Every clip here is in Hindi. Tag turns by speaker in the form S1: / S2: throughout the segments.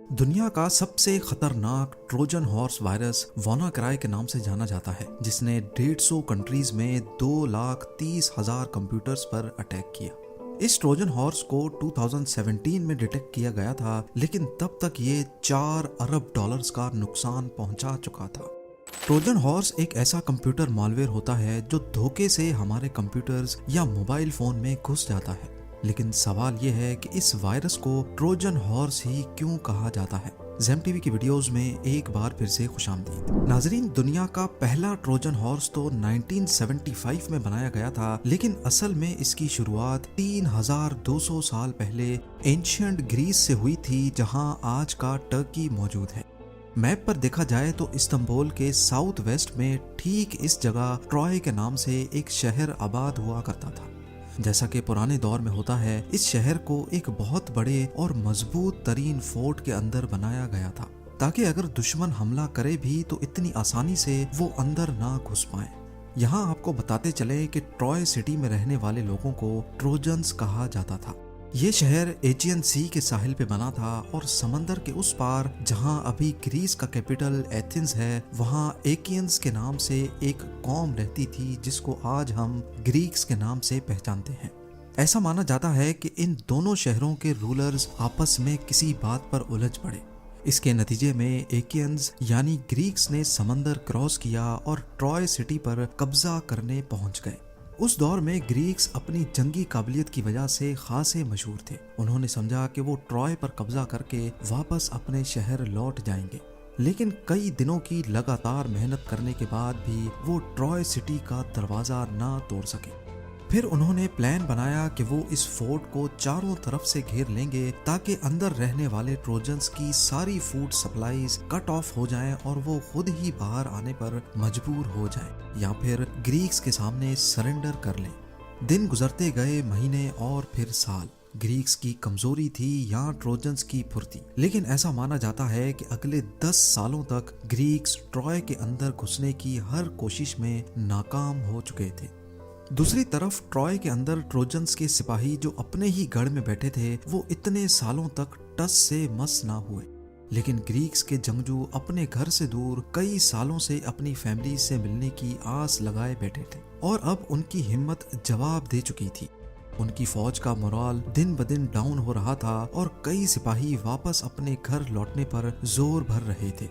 S1: दुनिया का सबसे खतरनाक ट्रोजन हॉर्स वायरस वानाक्राई के नाम से जाना जाता है, जिसने 150 कंट्रीज में 2,30,000 कंप्यूटर्स पर अटैक किया। इस ट्रोजन हॉर्स को 2017 में डिटेक्ट किया गया था, लेकिन तब तक ये 4 अरब डॉलर्स का नुकसान पहुंचा चुका था। ट्रोजन हॉर्स एक ऐसा कंप्यूटर मालवेयर होता है जो धोखे से हमारे कंप्यूटर्स या मोबाइल फोन में घुस जाता है। लेकिन सवाल ये है कि इस वायरस को ट्रोजन हॉर्स ही क्यों कहा जाता है। ज़ेम टीवी की वीडियोस में एक बार फिर से खुशामदीद। नाजरीन, दुनिया का पहला ट्रोजन हॉर्स तो 1975 में बनाया गया था, लेकिन असल में इसकी शुरुआत 3200 साल पहले एंशिएंट ग्रीस से हुई थी, जहां आज का टर्की मौजूद है। मैप पर देखा जाए तो इस्तांबुल के साउथ वेस्ट में ठीक इस जगह ट्रॉय के नाम से एक शहर आबाद हुआ करता था। जैसा कि पुराने दौर में होता है, इस शहर को एक बहुत बड़े और मजबूत तरीन फोर्ट के अंदर बनाया गया था, ताकि अगर दुश्मन हमला करे भी तो इतनी आसानी से वो अंदर ना घुस पाए। यहाँ आपको बताते चले कि ट्रॉय सिटी में रहने वाले लोगों को ट्रोजन्स कहा जाता था। ये शहर एजियन सी के साहिल पे बना था और समंदर के उस पार, जहाँ अभी ग्रीस का कैपिटल एथेंस है, वहाँ एकियंस के नाम से एक कौम रहती थी, जिसको आज हम ग्रीक्स के नाम से पहचानते हैं। ऐसा माना जाता है कि इन दोनों शहरों के रूलर्स आपस में किसी बात पर उलझ पड़े। इसके नतीजे में एकियंस यानी ग्रीक्स ने समंदर क्रॉस किया और ट्रॉय सिटी पर कब्जा करने पहुंच गए। उस दौर में ग्रीक्स अपनी जंगी काबिलियत की वजह से खासे मशहूर थे। उन्होंने समझा कि वो ट्रॉय पर कब्जा करके वापस अपने शहर लौट जाएंगे, लेकिन कई दिनों की लगातार मेहनत करने के बाद भी वो ट्रॉय सिटी का दरवाजा ना तोड़ सके। फिर उन्होंने प्लान बनाया कि वो इस फोर्ट को चारों तरफ से घेर लेंगे, ताकि अंदर रहने वाले ट्रोजन्स की सारी फूड सप्लाईज कट ऑफ हो जाएं और वो खुद ही बाहर आने पर मजबूर हो जाएं, या फिर ग्रीक्स के सामने सरेंडर कर लें। दिन गुजरते गए, महीने और फिर साल। ग्रीक्स की कमजोरी थी या ट्रोजन्स की फुर्ती, लेकिन ऐसा माना जाता है कि अगले 10 सालों तक ग्रीक्स ट्रॉय के अंदर घुसने की हर कोशिश में नाकाम हो चुके थे। दूसरी तरफ ट्रॉय के अंदर ट्रोजन्स के सिपाही जो अपने ही गढ़ में बैठे थे, वो इतने सालों तक टस से मस ना हुए। लेकिन ग्रीक्स के जंगजू अपने घर से दूर कई सालों से अपनी फैमिली से मिलने की आस लगाए बैठे थे, और अब उनकी हिम्मत जवाब दे चुकी थी। उनकी फौज का मोराल दिन ब दिन डाउन हो रहा था और कई सिपाही वापस अपने घर लौटने पर जोर भर रहे थे।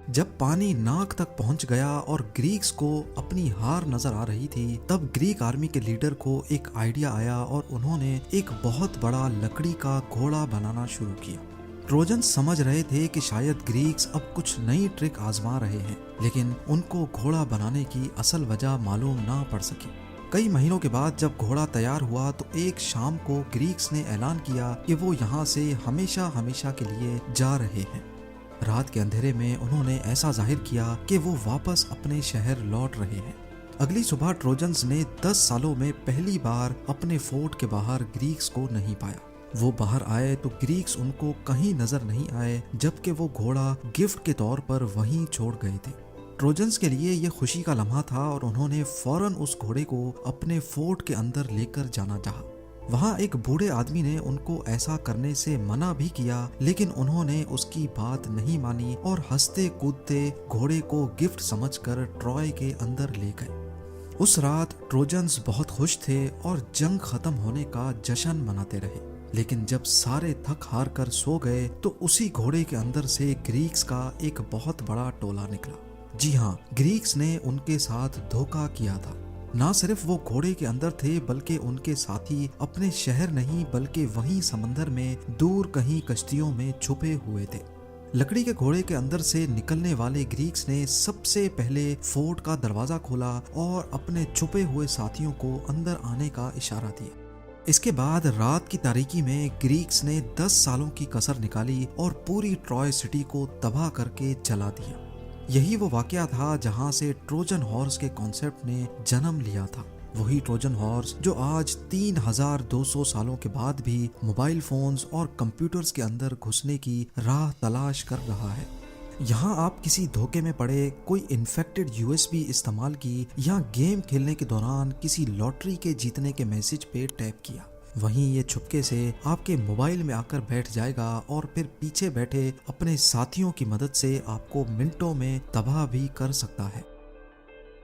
S1: जब पानी नाक तक पहुंच गया और ग्रीक्स को अपनी हार नजर आ रही थी, तब ग्रीक आर्मी के लीडर को एक आइडिया आया और उन्होंने एक बहुत बड़ा लकड़ी का घोड़ा बनाना शुरू किया। ट्रोजन्स समझ रहे थे कि शायद ग्रीक्स अब कुछ नई ट्रिक आजमा रहे हैं, लेकिन उनको घोड़ा बनाने की असल वजह मालूम ना पड़ सकी। कई महीनों के बाद जब घोड़ा तैयार हुआ तो एक शाम को ग्रीक्स ने ऐलान किया कि वो यहाँ से हमेशा हमेशा के लिए जा रहे हैं। रात के अंधेरे में उन्होंने ऐसा जाहिर किया कि वो वापस अपने शहर लौट रहे हैं। अगली सुबह ट्रोजन्स ने 10 सालों में पहली बार अपने फोर्ट के बाहर ग्रीक्स को नहीं पाया। वो बाहर आए तो ग्रीक्स उनको कहीं नजर नहीं आए, जबकि वो घोड़ा गिफ्ट के तौर पर वहीं छोड़ गए थे। ट्रोजन्स के लिए ये खुशी का लम्हा था और उन्होंने फौरन उस घोड़े को अपने फोर्ट के अंदर लेकर जाना चाहा। वहाँ एक बूढ़े आदमी ने उनको ऐसा करने से मना भी किया, लेकिन उन्होंने उसकी बात नहीं मानी और हंसते कूदते घोड़े को गिफ्ट समझकर ट्रॉय के अंदर ले गए। उस रात ट्रोजन्स बहुत खुश थे और जंग खत्म होने का जश्न मनाते रहे। लेकिन जब सारे थक हार कर सो गए तो उसी घोड़े के अंदर से ग्रीक्स का एक बहुत बड़ा टोला निकला। जी हाँ, ग्रीक्स ने उनके साथ धोखा किया था। ना सिर्फ वो घोड़े के अंदर थे, बल्कि उनके साथी अपने शहर नहीं बल्कि वहीं समंदर में दूर कहीं कश्तियों में छुपे हुए थे। लकड़ी के घोड़े के अंदर से निकलने वाले ग्रीक्स ने सबसे पहले फोर्ट का दरवाजा खोला और अपने छुपे हुए साथियों को अंदर आने का इशारा दिया। इसके बाद रात की तारीकी में ग्रीक्स ने 10 सालों की कसर निकाली और पूरी ट्रॉय सिटी को तबाह करके जला दिया। यही वो वाकया था जहां से ट्रोजन हॉर्स के कॉन्सेप्ट ने जन्म लिया था। वही ट्रोजन हॉर्स जो आज 3200 सालों के बाद भी मोबाइल फोन्स और कंप्यूटर्स के अंदर घुसने की राह तलाश कर रहा है। यहाँ आप किसी धोखे में पड़े, कोई इन्फेक्टेड यूएसबी इस्तेमाल की, या गेम खेलने के दौरान किसी लॉटरी के जीतने के मैसेज पे टैप किया, वहीं ये छुपके से आपके मोबाइल में आकर बैठ जाएगा और फिर पीछे बैठे अपने साथियों की मदद से आपको मिनटों में तबाह भी कर सकता है।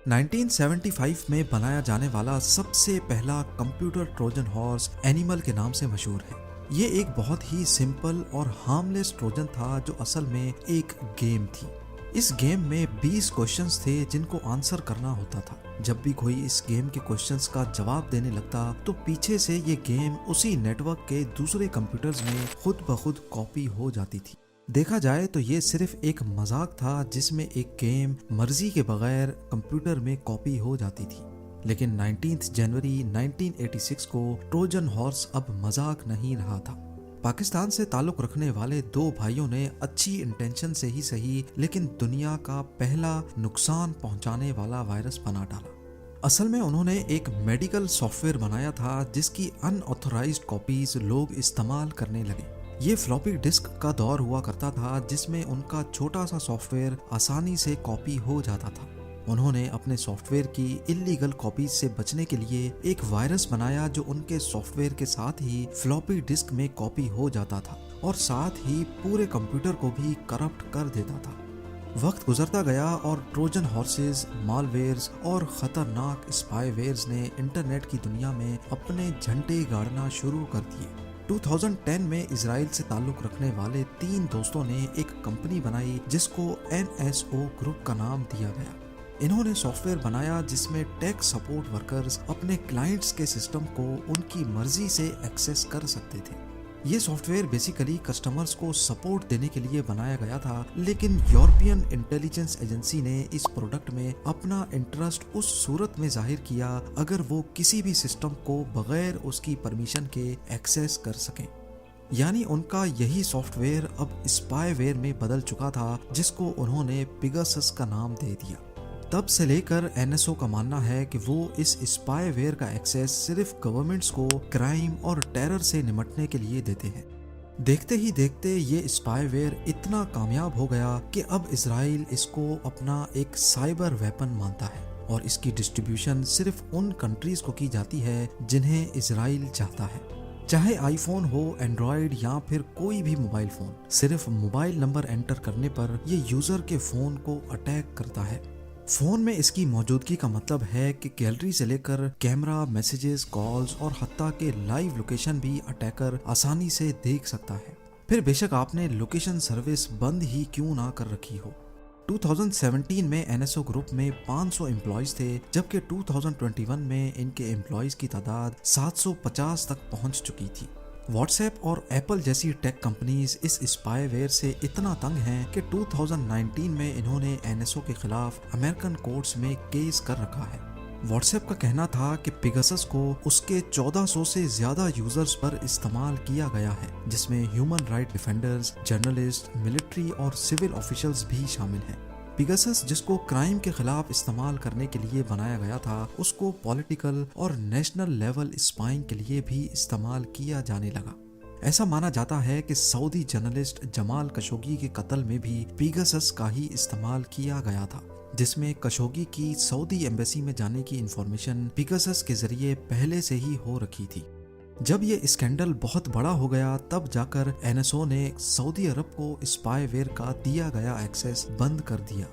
S1: 1975 में बनाया जाने वाला सबसे पहला कंप्यूटर ट्रोजन हॉर्स एनिमल के नाम से मशहूर है। ये एक बहुत ही सिंपल और हार्मलेस ट्रोजन था जो असल में एक गेम थी। इस गेम में 20 क्वेश्चंस थे जिनको आंसर करना होता था। जब भी कोई इस गेम के क्वेश्चंस का जवाब देने लगता तो पीछे से ये गेम उसी नेटवर्क के दूसरे कंप्यूटर्स में खुद ब खुद कॉपी हो जाती थी। देखा जाए तो ये सिर्फ एक मजाक था जिसमें एक गेम मर्जी के बगैर कंप्यूटर में कॉपी हो जाती थी। लेकिन 19 जनवरी 1986 को ट्रोजन हॉर्स अब मजाक नहीं रहा था। पाकिस्तान से ताल्लुक रखने वाले दो भाइयों ने अच्छी इंटेंशन से ही सही लेकिन दुनिया का पहला नुकसान पहुंचाने वाला वायरस बना डाला। असल में उन्होंने एक मेडिकल सॉफ्टवेयर बनाया था जिसकी अनऑथराइज्ड कॉपीज लोग इस्तेमाल करने लगे। ये फ्लॉपी डिस्क का दौर हुआ करता था जिसमें उनका छोटा सा सॉफ्टवेयर आसानी से कॉपी हो जाता था। उन्होंने अपने सॉफ्टवेयर की इल्लीगल कॉपीज से बचने के लिए एक वायरस बनाया जो उनके सॉफ्टवेयर के साथ ही फ्लॉपी डिस्क में कॉपी हो जाता था और साथ ही पूरे कंप्यूटर को भी करप्ट कर देता था। वक्त गुजरता गया और ट्रोजन हॉर्सेस, मालवेयर्स और खतरनाक स्पाईवेयर्स ने इंटरनेट की दुनिया में अपने झंडे गाड़ना शुरू कर दिए। 2010 में इजराइल से ताल्लुक रखने वाले 3 दोस्तों ने एक कंपनी बनाई जिसको NSO ग्रुप का नाम दिया गया। इन्होंने सॉफ्टवेयर बनाया जिसमें टेक सपोर्ट वर्कर्स अपने क्लाइंट्स के सिस्टम को उनकी मर्जी से एक्सेस कर सकते थे। ये सॉफ्टवेयर बेसिकली कस्टमर्स को सपोर्ट देने के लिए बनाया गया था, लेकिन यूरोपियन इंटेलिजेंस एजेंसी ने इस प्रोडक्ट में अपना इंटरेस्ट उस सूरत में जाहिर किया अगर वो किसी भी सिस्टम को बगैर उसकी परमिशन के एक्सेस कर सकें। यानी उनका यही सॉफ्टवेयर अब स्पाईवेयर में बदल चुका था जिसको उन्होंने पिगासस का नाम दे दिया। तब से लेकर NSO का मानना है कि वो इस स्पाईवेयर का एक्सेस सिर्फ गवर्नमेंट्स को क्राइम और टेरर से निपटने के लिए देते हैं। देखते ही देखते ये स्पाईवेयर इतना कामयाब हो गया कि अब इजराइल इसको अपना एक साइबर वेपन मानता है और इसकी डिस्ट्रीब्यूशन सिर्फ उन कंट्रीज को की जाती है जिन्हें इजराइल चाहता है। चाहे आईफोन हो, एंड्रॉयड या फिर कोई भी मोबाइल फोन, सिर्फ मोबाइल नंबर एंटर करने पर ये यूजर के फोन को अटैक करता है। फोन में इसकी मौजूदगी का मतलब है कि गैलरी से लेकर कैमरा, मैसेजेस, कॉल्स और हत्ता के लाइव लोकेशन भी अटैकर आसानी से देख सकता है, फिर बेशक आपने लोकेशन सर्विस बंद ही क्यों ना कर रखी हो। 2017 में NSO ग्रुप में 500 एम्प्लॉयज थे, जबकि 2021 में इनके एम्प्लॉयज की तादाद 750 तक पहुंच चुकी थी। व्हाट्सएप और एप्पल जैसी टेक कंपनीज इस स्पाईवेयर से इतना तंग हैं कि 2019 में इन्होंने NSO के खिलाफ अमेरिकन कोर्ट्स में केस कर रखा है। व्हाट्सएप का कहना था कि पिगासस को उसके 1400 से ज्यादा यूजर्स पर इस्तेमाल किया गया है, जिसमें human right defenders, journalist, military और सिविल ऑफिशियल्स भी शामिल हैं। पिगासस जिसको क्राइम के खिलाफ इस्तेमाल करने के लिए बनाया गया था, उसको पॉलिटिकल और नेशनल लेवल स्पाइंग के लिए भी इस्तेमाल किया जाने लगा। ऐसा माना जाता है कि सऊदी जर्नलिस्ट जमाल कशोगी के कत्ल में भी पिगासस का ही इस्तेमाल किया गया था, जिसमें कशोगी की सऊदी एम्बेसी में जाने की इंफॉर्मेशन पिगासस के जरिए पहले से ही हो रखी थी। जब ये स्कैंडल बहुत बड़ा हो गया तब जाकर NSO ने सऊदी अरब को स्पाईवेयर का दिया गया एक्सेस बंद कर दिया।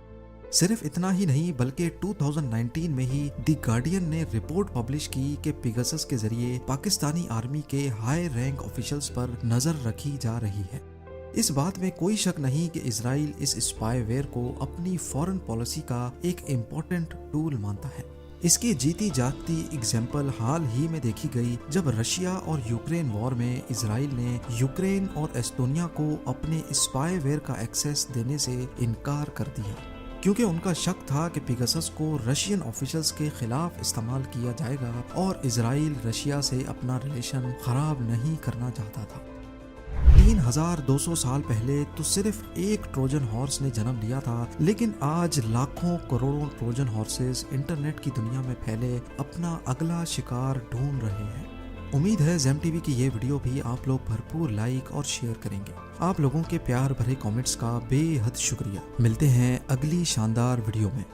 S1: सिर्फ इतना ही नहीं बल्कि 2019 में ही द गार्डियन ने रिपोर्ट पब्लिश की कि पिगासस के जरिए पाकिस्तानी आर्मी के हाई रैंक ऑफिशियल्स पर नजर रखी जा रही है। इस बात में कोई शक नहीं कि इजराइल इस स्पाईवेयर को अपनी फॉरेन पॉलिसी का एक इम्पोर्टेंट टूल मानता है। इसकी जीती जागती एग्जाम्पल हाल ही में देखी गई जब रशिया और यूक्रेन वॉर में इजराइल ने यूक्रेन और एस्टोनिया को अपने स्पाईवेयर का एक्सेस देने से इनकार कर दिया, क्योंकि उनका शक था कि पिगासस को रशियन ऑफिशियल्स के खिलाफ इस्तेमाल किया जाएगा और इजराइल रशिया से अपना रिलेशन खराब नहीं करना चाहता था। 3200 साल पहले तो सिर्फ एक ट्रोजन हॉर्स ने जन्म लिया था, लेकिन आज लाखों करोड़ों ट्रोजन हॉर्सेस इंटरनेट की दुनिया में फैले अपना अगला शिकार ढूंढ रहे हैं। उम्मीद है ज़ेम टीवी की ये वीडियो भी आप लोग भरपूर लाइक और शेयर करेंगे। आप लोगों के प्यार भरे कमेंट्स का बेहद शुक्रिया। मिलते हैं अगली शानदार वीडियो में।